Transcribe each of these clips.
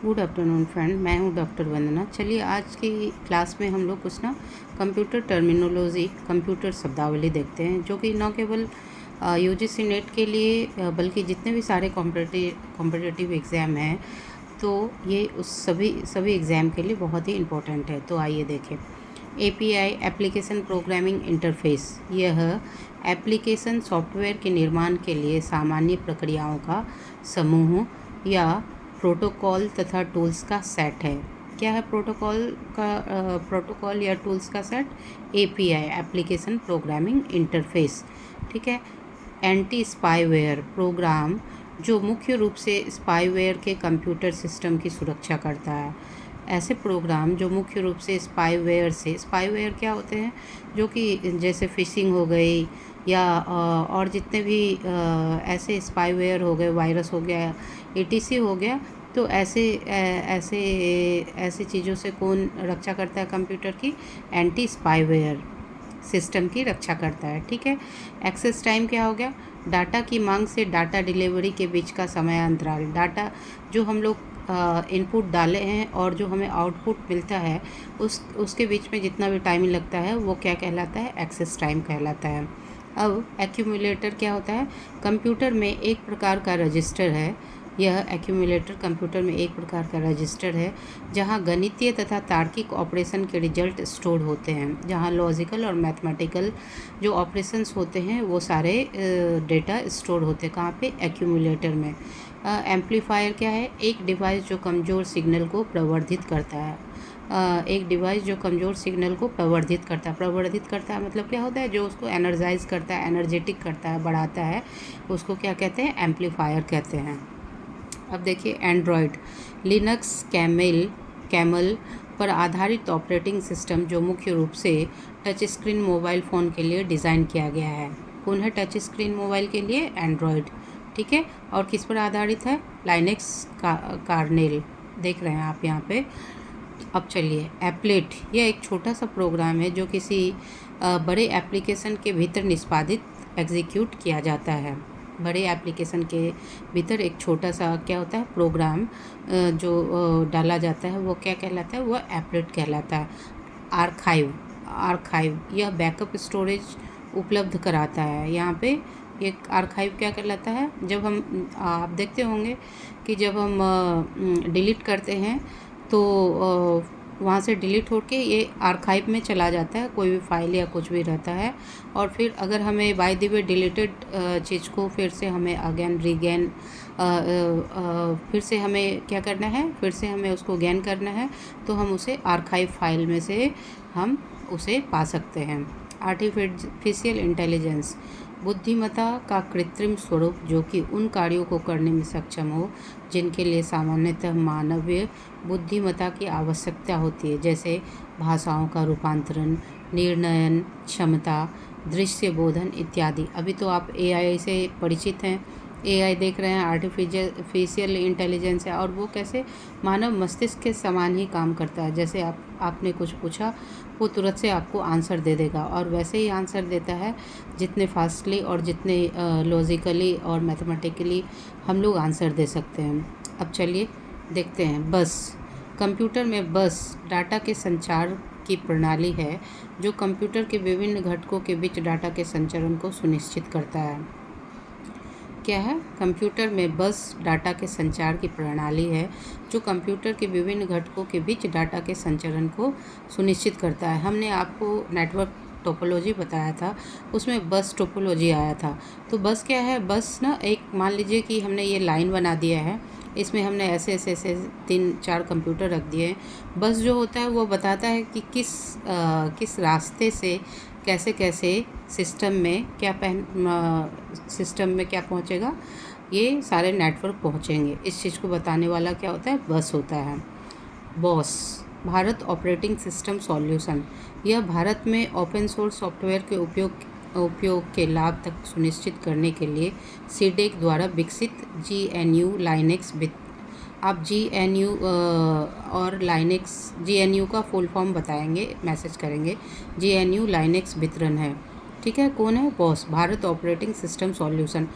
Good afternoon friend, मैं हूं doctor वंदना। चलिए आज की क्लास में हम लोग कुछ ना कंप्यूटर टर्मिनोलॉजी, कंप्यूटर शब्दावली देखते हैं, जो कि न केवल यूजीसी नेट के लिए बल्कि जितने भी सारे कॉम्पिटिटिव एग्ज़ाम हैं तो ये उस सभी एग्ज़ाम के लिए बहुत ही इम्पोर्टेंट है। तो आइए देखें। एपीआई, एप्लीकेशन प्रोग्रामिंग इंटरफेस, यह एप्लीकेशन सॉफ्टवेयर के निर्माण के लिए सामान्य प्रक्रियाओं का समूह या प्रोटोकॉल तथा टूल्स का सेट है। क्या है प्रोटोकॉल या टूल्स का set? API, application programming interface. ठीक है। एंटी स्पाईवेयर प्रोग्राम, जो मुख्य रूप से स्पाईवेयर के कंप्यूटर सिस्टम की सुरक्षा करता है। ऐसे प्रोग्राम जो मुख्य रूप से स्पाईवेयर क्या होते हैं? जो कि जैसे फिशिंग हो गई या और जितने भी ऐसे स्पाईवेयर हो गए, वायरस हो गया, एटीसी हो गया, तो ऐसे चीज़ों से कौन रक्षा करता है कंप्यूटर की? एंटी स्पाईवेयर सिस्टम की रक्षा करता है। ठीक है। एक्सेस टाइम क्या हो गया? डाटा की मांग से डाटा डिलीवरी के बीच का समय अंतराल। डाटा जो हम लोग इनपुट डाले हैं और जो हमें आउटपुट मिलता है उसके बीच में जितना भी टाइम लगता है वो क्या कहलाता है? एक्सेस टाइम कहलाता है। अब एक्यूमुलेटर क्या होता है? कंप्यूटर में एक प्रकार का रजिस्टर है। यह एक्यूमुलेटर कंप्यूटर में एक प्रकार का रजिस्टर है जहां गणितीय तथा तार्किक ऑपरेशन के रिजल्ट स्टोर होते हैं। जहां लॉजिकल और मैथमेटिकल जो ऑपरेशंस होते हैं वो सारे डेटा स्टोर होते हैं। कहाँ पे? एक्यूमुलेटर में। एम्पलीफायर क्या है? एक डिवाइस जो कमज़ोर सिग्नल को प्रवर्धित करता है। एक डिवाइस जो कमज़ोर सिग्नल को प्रवर्धित करता है मतलब क्या होता है? जो उसको एनर्जाइज करता है, एनर्जेटिक करता है, बढ़ाता है, उसको क्या कहते हैं? एम्पलीफायर कहते हैं। अब देखिए एंड्रॉयड, लिनक्स, कैमल पर आधारित ऑपरेटिंग सिस्टम जो मुख्य रूप से टच स्क्रीन मोबाइल फ़ोन के लिए डिज़ाइन किया गया है। कौन है टच स्क्रीन मोबाइल के लिए? एंड्रॉयड। ठीक है। और किस पर आधारित है? लाइनेक्स कार्नेल, देख रहे हैं आप यहाँ पे। अब चलिए एप्लेट, यह एक छोटा सा प्रोग्राम है जो किसी बड़े एप्लीकेशन के भीतर निष्पादित एग्जीक्यूट किया जाता है। बड़े एप्लीकेशन के भीतर एक छोटा सा क्या होता है? प्रोग्राम जो डाला जाता है वो क्या कहलाता है? वो एप्लेट कहलाता है। आर्काइव, यह बैकअप स्टोरेज उपलब्ध कराता है। यहाँ पे एक आर्काइव क्या कहलाता है? जब हम आप देखते होंगे कि जब हम डिलीट करते हैं तो वहाँ से डिलीट होके ये आर्काइव में चला जाता है, कोई भी फाइल या कुछ भी रहता है। और फिर अगर हमें बाय द वे डिलीटेड चीज़ को फिर से हमें अगेन रीगेन फिर से हमें क्या करना है? फिर से हमें उसको गेन करना है, तो हम उसे आर्काइव फाइल में से हम उसे पा सकते हैं। आर्टिफिशियल इंटेलिजेंस, बुद्धिमत्ता का कृत्रिम स्वरूप जो कि उन कार्यों को करने में सक्षम हो जिनके लिए सामान्यतः मानवीय बुद्धिमत्ता की आवश्यकता होती है, जैसे भाषाओं का रूपांतरण, निर्णय क्षमता, दृश्य बोधन इत्यादि। अभी तो आप एआई से परिचित हैं, एआई देख रहे हैं, आर्टिफिशियल इंटेलिजेंस है, और वो कैसे मानव मस्तिष्क के समान ही काम करता है। जैसे आपने कुछ पूछा वो तुरंत से आपको आंसर दे देगा, और वैसे ही आंसर देता है जितने फास्टली और जितने लॉजिकली और मैथमेटिकली हम लोग आंसर दे सकते हैं। अब चलिए देखते हैं बस। कंप्यूटर में बस डाटा के संचार की प्रणाली है जो कंप्यूटर के विभिन्न घटकों के बीच डाटा के संचरण को सुनिश्चित करता है। क्या है? कंप्यूटर में बस डाटा के संचार की प्रणाली है जो कंप्यूटर के विभिन्न घटकों के बीच डाटा के संचरण को सुनिश्चित करता है। हमने आपको नेटवर्क टोपोलॉजी बताया था, उसमें बस टोपोलॉजी आया था। तो बस क्या है? बस ना, एक मान लीजिए कि हमने ये लाइन बना दिया है, इसमें हमने ऐसे 3-4 कंप्यूटर रख दिए हैं। बस जो होता है वो बताता है कि किस रास्ते से कैसे कैसे सिस्टम में क्या पहुंचेगा, ये सारे नेटवर्क पहुंचेंगे। इस चीज़ को बताने वाला क्या होता है? बस होता है। Boss, Bharat operating system solution, यह भारत में ओपन सोर्स सॉफ्टवेयर के उपयोग के लाभ तक सुनिश्चित करने के लिए सीडेक द्वारा विकसित GNU लाइनेक्स। आप GNU और लाइनेक्स, GNU का फुल फॉर्म बताएंगे, मैसेज करेंगे। GNU लाइनेक्स वितरण है। ठीक है, कौन है? Boss, Bharat operating system solution.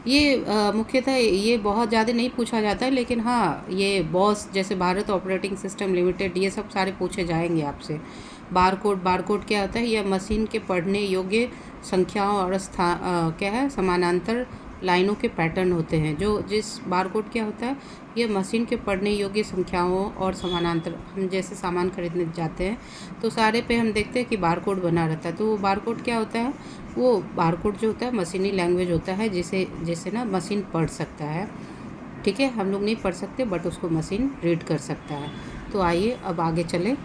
ये मुख्यतः ये बहुत ज़्यादा नहीं पूछा जाता है, लेकिन हाँ ये बॉस जैसे भारत ऑपरेटिंग सिस्टम लिमिटेड, ये सब सारे पूछे जाएंगे आपसे। बारकोड, बारकोड क्या होता है? यह मशीन के पढ़ने योग्य संख्याओं और क्या है, समानांतर लाइनों के पैटर्न होते हैं। जो जिस बारकोड क्या होता है, ये मशीन के पढ़ने योग्य संख्याओं और समानांतर, हम जैसे सामान खरीदने जाते हैं तो सारे पे हम देखते हैं कि बारकोड बना रहता है। तो वो बारकोड क्या होता है? वो बारकोड जो होता है मशीनी लैंग्वेज होता है, जिसे जिसे ना मशीन पढ़ सकता है। ठीक है, हम लोग नहीं पढ़ सकते बट उसको मशीन रीड कर सकता है। तो आइए अब आगे चले।